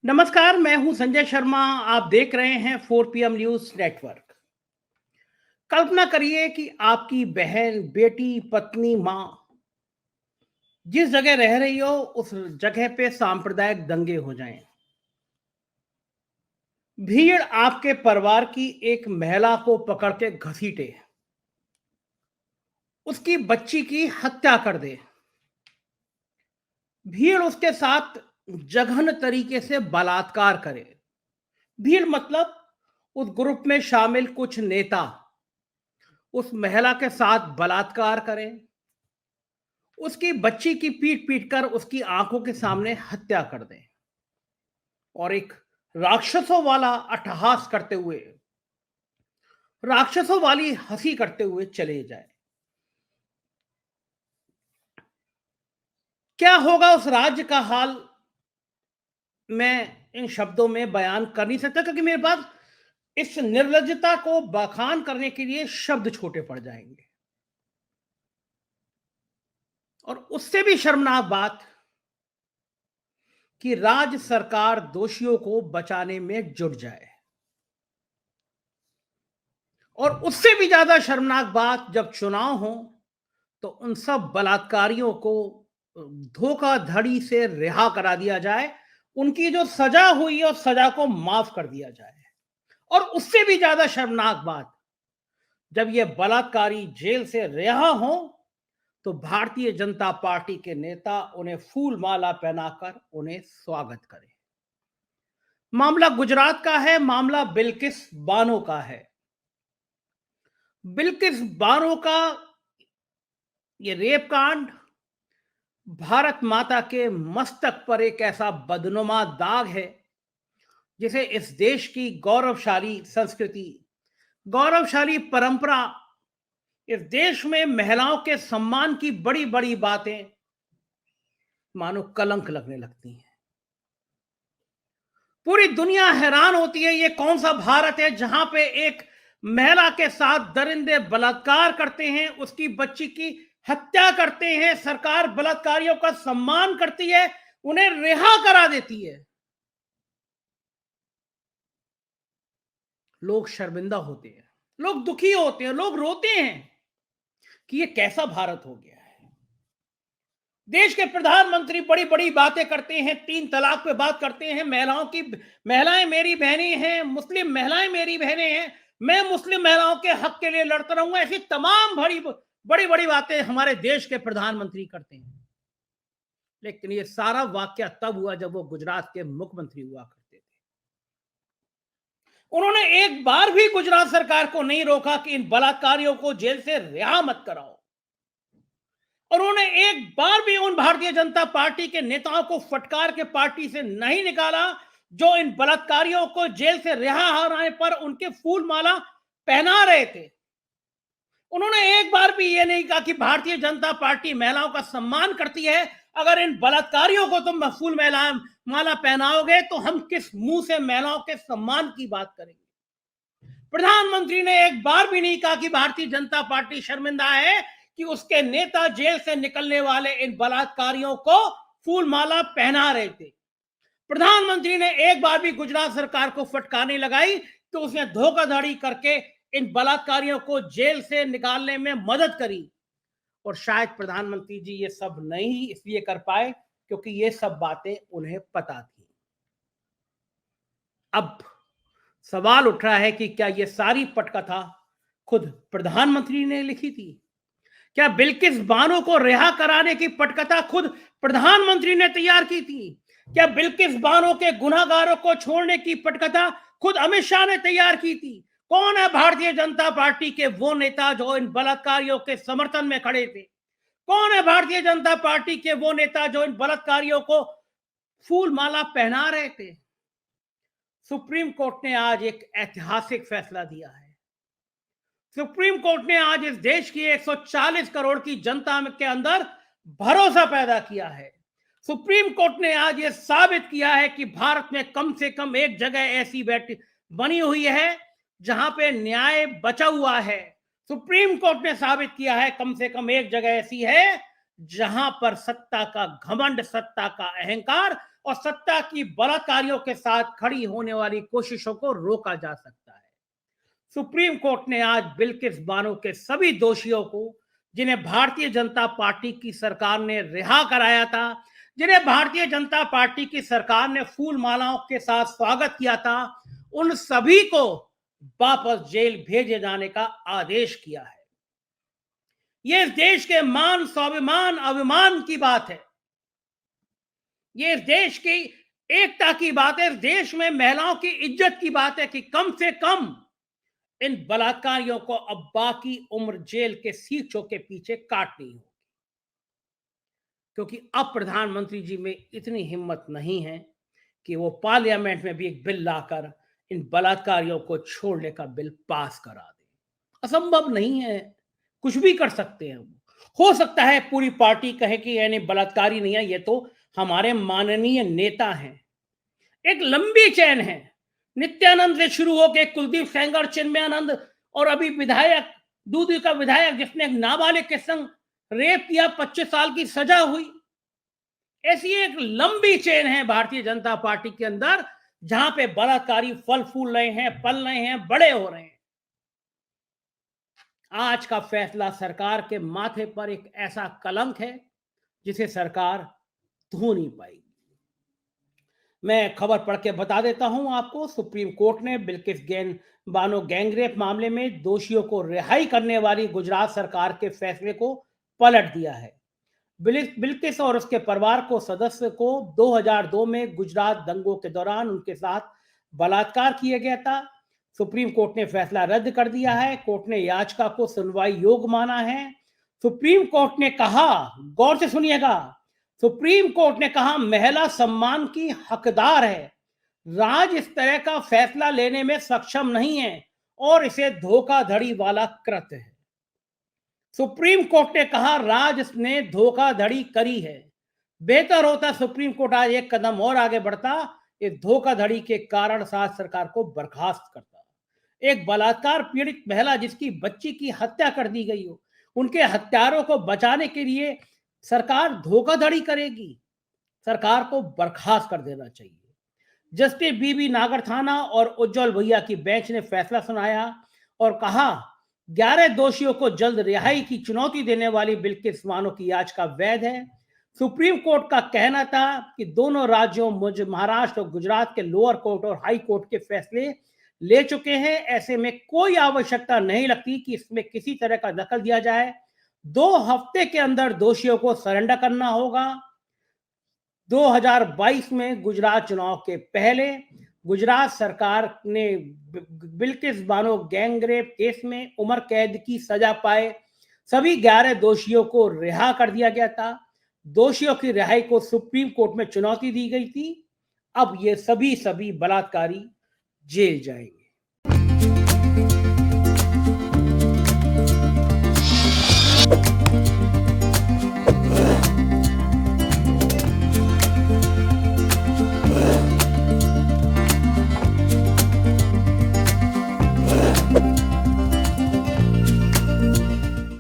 नमस्कार, मैं हूं संजय शर्मा। आप देख रहे हैं 4 PM न्यूज नेटवर्क। कल्पना करिए कि आपकी बहन, बेटी, पत्नी, मां जिस जगह रह रही हो उस जगह पे सांप्रदायिक दंगे हो जाएं। भीड़ आपके परिवार की एक महिला को पकड़ के घसीटे, उसकी बच्ची की हत्या कर दे। भीड़ उसके साथ जघन्य तरीके से बलात्कार करे। भीड़ मतलब उस ग्रुप में शामिल कुछ नेता उस महिला के साथ बलात्कार करें, उसकी बच्ची की पीट पीट कर उसकी आंखों के सामने हत्या कर दें और एक राक्षसों वाला अट्टहास करते हुए, राक्षसों वाली हंसी करते हुए चले जाए। क्या होगा उस राज्य का हाल, मैं इन शब्दों में बयान कर नहीं सकता, क्योंकि मेरे पास इस निर्लज्जता को बखान करने के लिए शब्द छोटे पड़ जाएंगे। और उससे भी शर्मनाक बात कि राज्य सरकार दोषियों को बचाने में जुट जाए। और उससे भी ज्यादा शर्मनाक बात, जब चुनाव हो तो उन सब बलात्कारियों को धोखाधड़ी से रिहा करा दिया जाए, उनकी जो सजा हुई है उस सजा को माफ कर दिया जाए। और उससे भी ज्यादा शर्मनाक बात, जब ये बलात्कारी जेल से रिहा हो तो भारतीय जनता पार्टी के नेता उन्हें फूल माला पहनाकर उन्हें स्वागत करें। मामला गुजरात का है, मामला बिल्किस बानो का है। बिल्किस बानो का ये रेप कांड भारत माता के मस्तक पर एक ऐसा बदनुमा दाग है जिसे इस देश की गौरवशाली संस्कृति, गौरवशाली परंपरा, इस देश में महिलाओं के सम्मान की बड़ी बड़ी बातें मानो कलंक लगने लगती हैं। पूरी दुनिया हैरान होती है, ये कौन सा भारत है जहां पे एक महिला के साथ दरिंदे बलात्कार करते हैं, उसकी बच्ची की हत्या करते हैं, सरकार बलात्कारियों का सम्मान करती है, उन्हें रिहा करा देती है। लोग शर्मिंदा होते हैं, लोग दुखी होते हैं, लोग रोते हैं कि ये कैसा भारत हो गया है। देश के प्रधानमंत्री बड़ी बड़ी बातें करते हैं, 3 तलाक पे बात करते हैं, महिलाओं की, महिलाएं मेरी बहनें हैं, मुस्लिम महिलाएं मेरी बहनें हैं, मैं मुस्लिम महिलाओं के हक के लिए लड़ता रहूंगा, ऐसी तमाम बड़ी बड़ी बड़ी बातें हमारे देश के प्रधानमंत्री करते हैं। लेकिन ये सारा वाकया तब हुआ जब वो गुजरात के मुख्यमंत्री हुआ करते थे। उन्होंने एक बार भी गुजरात सरकार को नहीं रोका कि इन बलात्कारियों को जेल से रिहा मत कराओ। और उन्होंने एक बार भी उन भारतीय जनता पार्टी के नेताओं को फटकार के पार्टी से नहीं निकाला जो इन बलात्कारियों को जेल से रिहा होने पर उनके फूल माला पहना रहे थे। उन्होंने एक बार भी ये नहीं कहा कि भारतीय जनता पार्टी महिलाओं का सम्मान करती है, अगर इन बलात्कारियों को तुम फूल माला पहनाओगे तो हम किस मुंह से महिलाओं के सम्मान की बात करेंगे। प्रधानमंत्री ने एक बार भी नहीं कहा कि भारतीय जनता पार्टी शर्मिंदा है कि उसके नेता जेल से निकलने वाले इन बलात्कारियों को फूल माला पहना रहे थे। प्रधानमंत्री ने एक बार भी गुजरात सरकार को फटकारने लगाई तो उसने धोखाधड़ी करके इन बलात्कारियों को जेल से निकालने में मदद करी। और शायद प्रधानमंत्री जी ये सब नहीं इसलिए कर पाए क्योंकि ये सब बातें उन्हें पता थी। अब सवाल उठ रहा है कि क्या ये सारी पटकथा खुद प्रधानमंत्री ने लिखी थी? क्या बिल्किस बानो को रिहा कराने की पटकथा खुद प्रधानमंत्री ने तैयार की थी? क्या बिल्किस बानो के गुनाहगारों को छोड़ने की पटकथा खुद अमित शाह ने तैयार की थी? कौन है भारतीय जनता पार्टी के वो नेता जो इन बलात्कारियों के समर्थन में खड़े थे? कौन है भारतीय जनता पार्टी के वो नेता जो इन बलात्कारियों को फूल माला पहना रहे थे? सुप्रीम कोर्ट ने आज एक ऐतिहासिक फैसला दिया है। सुप्रीम कोर्ट ने आज इस देश की 140 करोड़ की जनता के अंदर भरोसा पैदा किया है। सुप्रीम कोर्ट ने आज यह साबित किया है कि भारत में कम से कम एक जगह ऐसी बनी हुई है जहां पे न्याय बचा हुआ है। सुप्रीम कोर्ट ने साबित किया है कम से कम एक जगह ऐसी है जहां पर सत्ता का घमंड, सत्ता का अहंकार और सत्ता की बलात्कारियों के साथ खड़ी होने वाली कोशिशों को रोका जा सकता है। सुप्रीम कोर्ट ने आज बिल्किस बानो के सभी दोषियों को, जिन्हें भारतीय जनता पार्टी की सरकार ने रिहा कराया था, जिन्हें भारतीय जनता पार्टी की सरकार ने फूल मालाओं के साथ स्वागत किया था, उन सभी को वापस जेल भेजे जाने का आदेश किया है। यह इस देश के मान, स्वाभिमान, अभिमान की बात है। ये इस देश की एकता की बात है। इस देश में महिलाओं की इज्जत की बात है कि कम से कम इन बलात्कारियों को अब बाकी उम्र जेल के सीटों के पीछे काटनी होगी, क्योंकि अब प्रधानमंत्री जी में इतनी हिम्मत नहीं है कि वो पार्लियामेंट में भी एक बिल लाकर इन बलात्कारियों को छोड़ने का बिल पास करा दे। असंभव नहीं है, कुछ भी कर सकते हैं। हो सकता है पूरी पार्टी कहे कि यानी बलात्कारी नहीं है, ये तो हमारे माननीय नेता हैं। एक लंबी चेन है, नित्यानंद से शुरू होकर कुलदीप सेंगर, चिन्मयानंद और अभी विधायक दूधी का विधायक जिसने एक नाबालिग के संग रेप किया, 25 साल की सजा हुई। ऐसी एक लंबी चेन है भारतीय जनता पार्टी के अंदर, जहां पे बलात्कारी फल फूल रहे हैं, पल रहे हैं, बड़े हो रहे हैं। आज का फैसला सरकार के माथे पर एक ऐसा कलंक है जिसे सरकार धो नहीं पाएगी। मैं खबर पढ़ के बता देता हूं आपको। सुप्रीम कोर्ट ने बिल्किस बानो गैंगरेप मामले में दोषियों को रिहाई करने वाली गुजरात सरकार के फैसले को पलट दिया है। बिल्किस और उसके परिवार को सदस्य को 2002 में गुजरात दंगों के दौरान उनके साथ बलात्कार किया गया था। सुप्रीम कोर्ट ने फैसला रद्द कर दिया है। कोर्ट ने याचिका को सुनवाई योग्य माना है। सुप्रीम कोर्ट ने कहा, गौर से सुनिएगा, सुप्रीम कोर्ट ने कहा महिला सम्मान की हकदार है। राज इस तरह का फैसला लेने में सक्षम नहीं है और इसे धोखाधड़ी वाला कृत्य है। सुप्रीम कोर्ट ने कहा राज ने धोखाधड़ी करी है। बेहतर होता सुप्रीम कोर्ट आज एक कदम और आगे बढ़ता, इस धोखाधड़ी के कारण साथ सरकार को बर्खास्त करता। एक बलात्कार पीड़ित महिला जिसकी बच्ची की हत्या कर दी गई हो, उनके हत्यारों को बचाने के लिए सरकार धोखाधड़ी करेगी। सरकार को बर्खास्त कर देना चाहिए। जस्टिस बीबी नागरथाना और उज्जवल भैया की बेंच ने फैसला सुनाया और कहा 11 दोषियों को जल्द रिहाई की चुनौती देने वाली बिल्किस बानो की याचिका वैध है। सुप्रीम कोर्ट का कहना था कि दोनों राज्यों महाराष्ट्र और गुजरात के लोअर कोर्ट और हाई कोर्ट के फैसले ले चुके हैं। ऐसे में कोई आवश्यकता नहीं लगती कि इसमें किसी तरह का दखल दिया जाए। 2 हफ्ते के अंदर दोषियों को सरेंडर करना होगा। 2022 में गुजरात चुनाव के पहले गुजरात सरकार ने बिल्किस बानो गैंगरेप केस में उम्र कैद की सजा पाए सभी 11 दोषियों को रिहा कर दिया गया था। दोषियों की रिहाई को सुप्रीम कोर्ट में चुनौती दी गई थी। अब ये सभी बलात्कारी जेल जाएंगे।